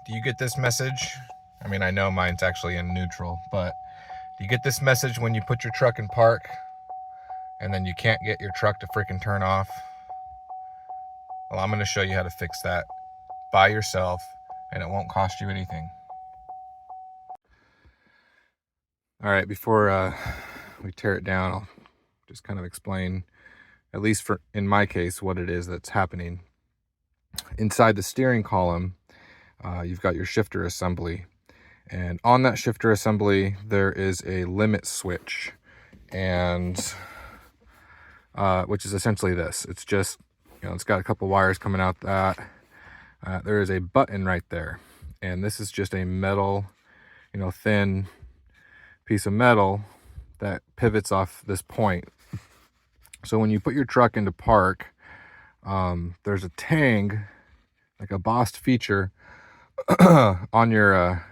Do you get this message? I mean, I know mine's actually in neutral, but do you get this message when you put your truck in park and then you can't get your truck to freaking turn off? Well, I'm going to show you how to fix that by yourself, and it won't cost you anything. All right, before we tear it down, I'll just kind of explain, at least for in my case, what it is that's happening. Inside the steering column, you've got your shifter assembly, and on that shifter assembly there is a limit switch, and which is essentially this. It's just, it's got a couple wires coming out that there is a button right there, and this is just a metal, thin piece of metal that pivots off this point. So when you put your truck into park, there's a tang, like a bossed feature on your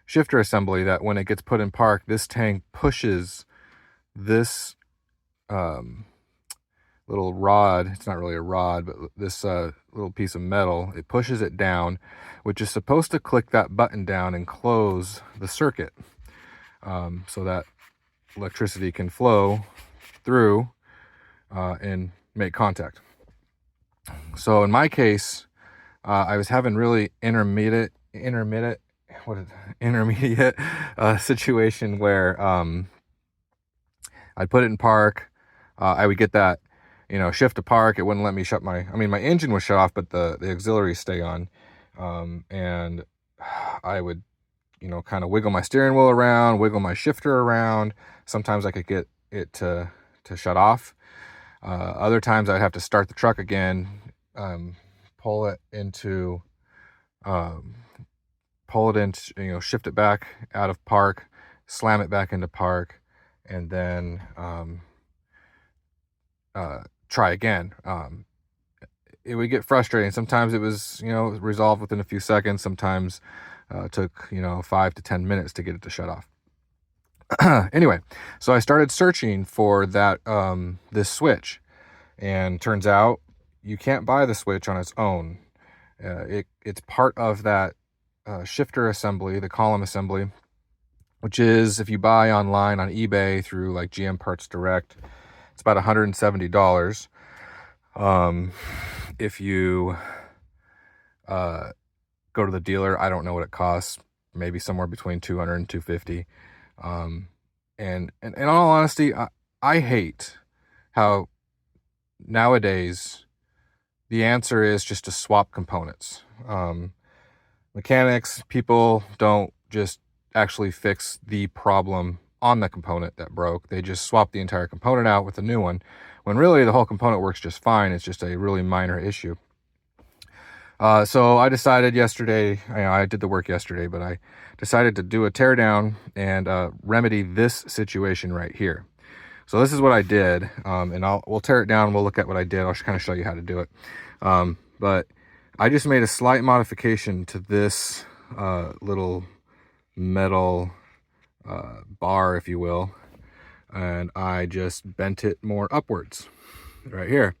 shifter assembly, that when it gets put in park, this tang pushes this little rod. It's not really a rod, but this little piece of metal, it pushes it down, which is supposed to click that button down and close the circuit, so that electricity can flow through and make contact. So in my case, I was having really intermediate situation where I'd put it in park. I would get that, shift to park. It wouldn't let me shut my engine was shut off, but the auxiliaries stay on. And I would, kind of wiggle my steering wheel around, wiggle my shifter around. Sometimes I could get it to shut off. Other times I'd have to start the truck again, pull it into, shift it back out of park, slam it back into park, and then try again. It would get frustrating. Sometimes it was, resolved within a few seconds. Sometimes it took, 5 to 10 minutes to get it to shut off. Anyway, so I started searching for that, this switch, and turns out you can't buy the switch on its own. It's part of that shifter assembly, the column assembly, which is, if you buy online on eBay through like GM Parts Direct, it's about $170. If you go to the dealer, I don't know what it costs, maybe somewhere between $200 and $250. And in all honesty, I hate how nowadays the answer is just to swap components. Mechanics, people don't just actually fix the problem on the component that broke. They just swap the entire component out with a new one, when really the whole component works just fine. It's just a really minor issue. So I decided yesterday, I did the work yesterday, but I decided to do a teardown and remedy this situation right here. So this is what I did, and we'll tear it down. We'll look at what I did. I'll kind of show you how to do it. But I just made a slight modification to this little metal bar, if you will, and I just bent it more upwards right here.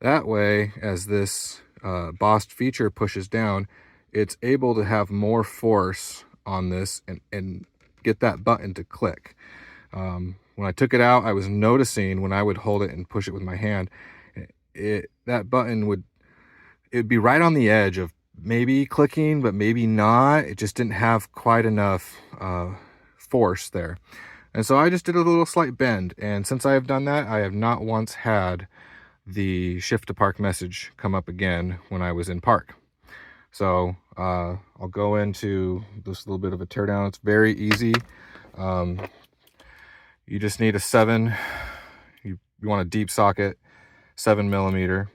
That way, as this bossed feature pushes down, it's able to have more force on this and get that button to click. When I took it out, I was noticing when I would hold it and push it with my hand, that button it'd be right on the edge of maybe clicking, but maybe not. It just didn't have quite enough force there. And so I just did a little slight bend. And since I have done that, I have not once had the shift to park message come up again when I was in park. So I'll go into this little bit of a teardown. It's very easy. You just need a 7, you want a deep socket, 7mm.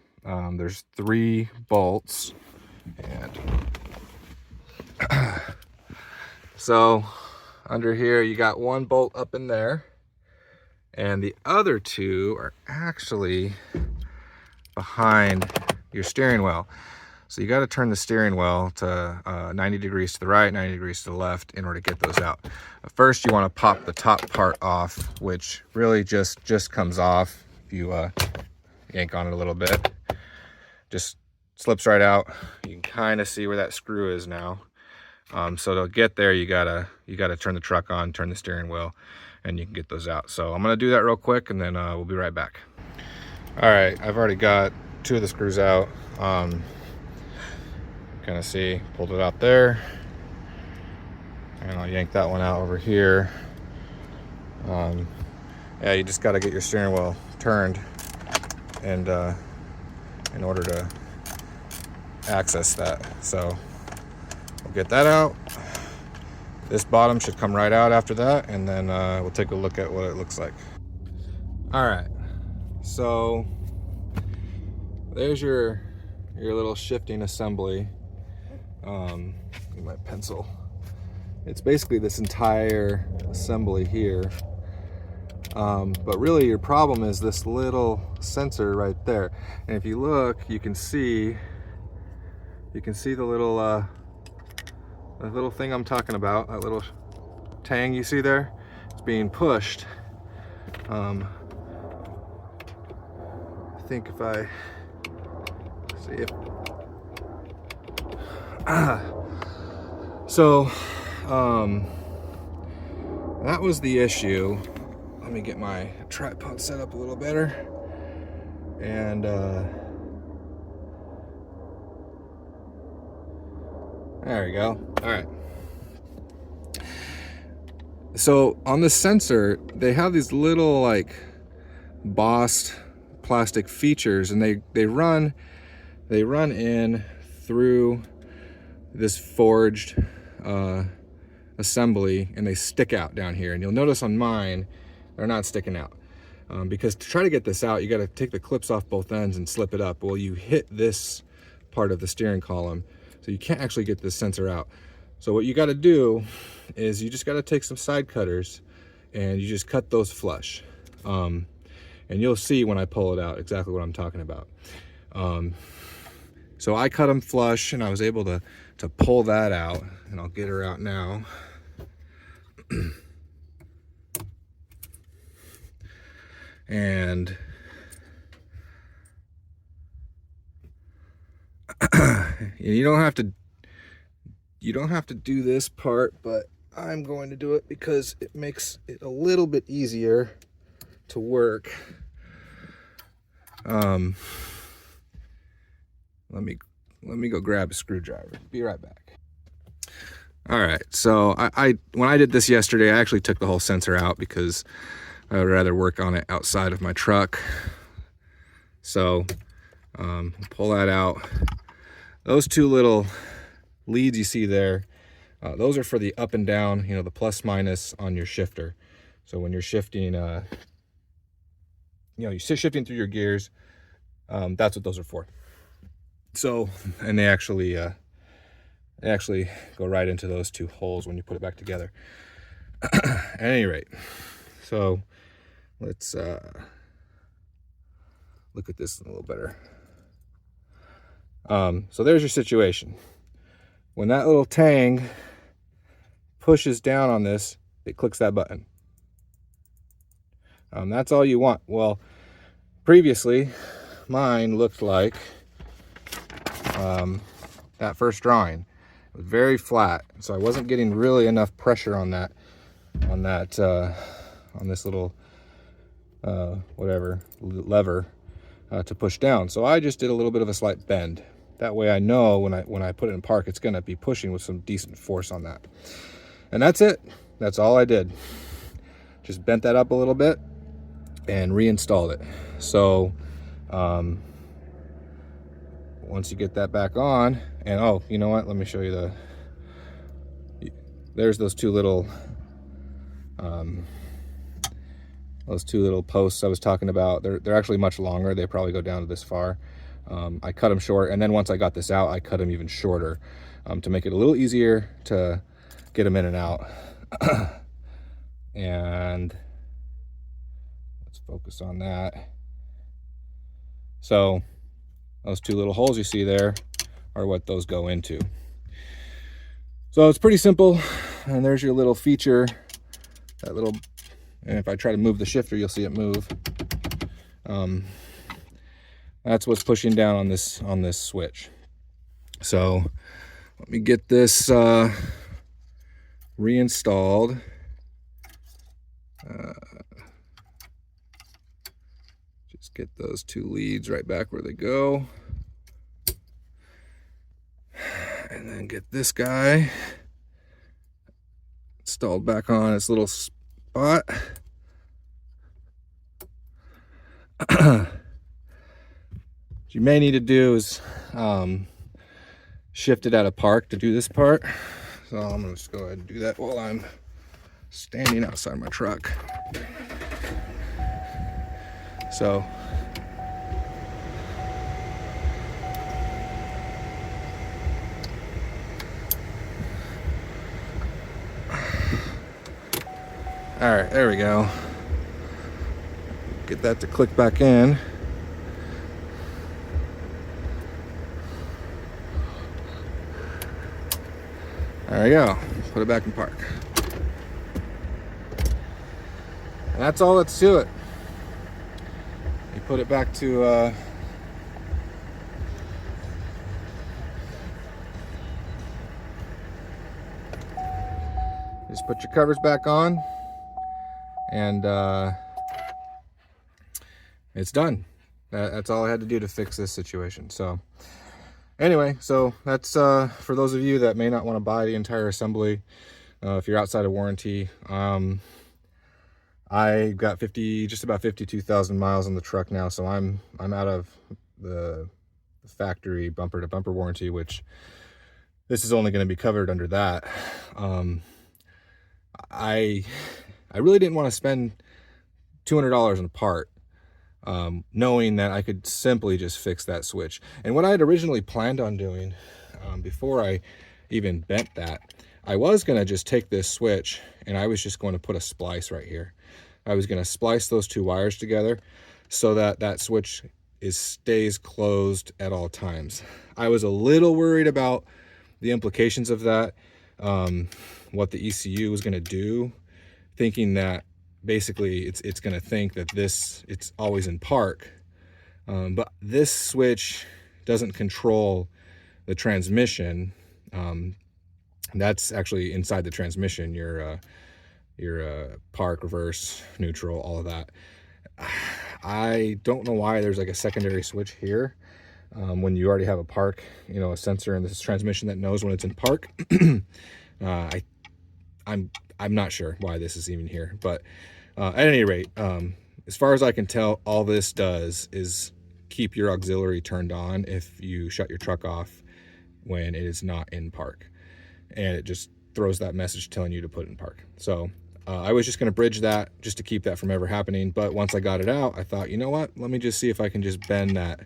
There's 3 bolts, and so under here you got 1 bolt up in there, and the other 2 are actually behind your steering wheel. So you got to turn the steering wheel to 90 degrees to the right, 90 degrees to the left in order to get those out. First, you want to pop the top part off, which really just comes off if you yank on it a little bit. Just slips right out. You can kind of see where that screw is now. So to get there, you gotta turn the truck on, turn the steering wheel, and you can get those out. So I'm gonna do that real quick, and then we'll be right back. All right, I've already got 2 of the screws out. Kind of see, pulled it out there, and I'll yank that one out over here. Yeah, you just got to get your steering wheel turned, and in order to access that. So we'll get that out. This bottom should come right out after that, and then we'll take a look at what it looks like. All right, so there's your little shifting assembly. Get my pencil. It's basically this entire assembly here. But really your problem is this little sensor right there. And if you look, you can see the little thing I'm talking about, that little tang you see there. It's being pushed. I think if I see if so that was the issue. Let me get my tripod set up a little better, and there we go. All right, so on the sensor they have these little like bossed plastic features, and they run in through this forged assembly, and they stick out down here. And you'll notice on mine they're not sticking out, because to try to get this out, you got to take the clips off both ends and slip it up. Well, you hit this part of the steering column, so you can't actually get this sensor out. So what you got to do is you just got to take some side cutters and you just cut those flush, and you'll see when I pull it out exactly what I'm talking about. So I cut them flush, and I was able to pull that out, and I'll get her out now. And you don't have to do this part, but I'm going to do it because it makes it a little bit easier to work. Let me go grab a screwdriver. Be right back. All right, so when I did this yesterday, I actually took the whole sensor out because I would rather work on it outside of my truck. So pull that out. Those 2 little leads you see there, those are for the up and down, you know, the plus minus on your shifter. So when you're shifting, you know, you're shifting through your gears, that's what those are for. So, and they actually go right into those 2 holes when you put it back together. At any rate, so let's look at this a little better. So there's your situation. When that little tang pushes down on this, it clicks that button. That's all you want. Well, previously mine looked like that first drawing. It was very flat, so I wasn't getting really enough pressure on this little lever to push down. So I just did a little bit of a slight bend. That way I know when I put it in park, it's going to be pushing with some decent force on that. And that's it. That's all I did. Just bent that up a little bit and reinstalled it. So once you get that back on, and oh, you know what? Let me show you there's those two little posts I was talking about. They're actually much longer. They probably go down to this far. I cut them short, and then once I got this out, I cut them even shorter to make it a little easier to get them in and out. And let's focus on that. So those two little holes you see there are what those go into. So it's pretty simple, and there's your little feature, that little, and if I try to move the shifter, you'll see it move. That's what's pushing down on this switch. So let me get this reinstalled. Just get those two leads right back where they go. And then get this guy installed back on its little spot. What you may need to do is shift it out of park to do this part. So I'm gonna just go ahead and do that while I'm standing outside my truck. So all right, there we go. Get that to click back in. There we go. Put it back in park. And that's all that's to it. You put it back to just put your covers back on, and it's done. That's all I had to do to fix this situation. So anyway, so that's for those of you that may not want to buy the entire assembly, if you're outside of warranty. I got just about 52,000 miles on the truck now, so I'm out of the factory bumper to bumper warranty, which this is only going to be covered under that. I really didn't want to spend $200 on a part, knowing that I could simply just fix that switch. And what I had originally planned on doing, before I even bent that, I was going to just take this switch and I was just going to put a splice right here. I was going to splice those two wires together so that that switch stays closed at all times. I was a little worried about the implications of that, what the ECU was going to do, thinking that basically it's going to think that it's always in park. But this switch doesn't control the transmission. That's actually inside the transmission, your park, reverse, neutral, all of that. I don't know why there's like a secondary switch here, when you already have a park, a sensor in this transmission that knows when it's in park. I'm not sure why this is even here, but at any rate, as far as I can tell, all this does is keep your auxiliary turned on if you shut your truck off when it is not in park, and it just throws that message telling you to put it in park. So I was just going to bridge that just to keep that from ever happening, but once I got it out, I thought, you know what, let me just see if I can just bend that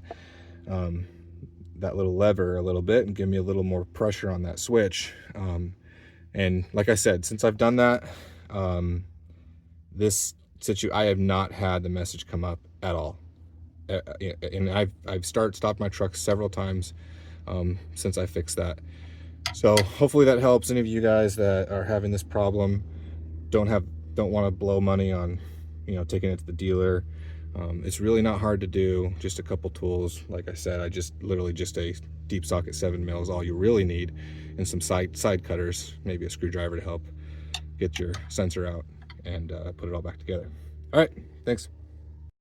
that little lever a little bit and give me a little more pressure on that switch. And like I said, since I've done that, I have not had the message come up at all. And I've stopped my truck several times since I fixed that. So hopefully that helps any of you guys that are having this problem, don't want to blow money on taking it to the dealer. It's really not hard to do, just a couple tools. Like I said, literally just a deep socket 7 mil is all you really need, and some side cutters, maybe a screwdriver to help get your sensor out and put it all back together. All right, thanks.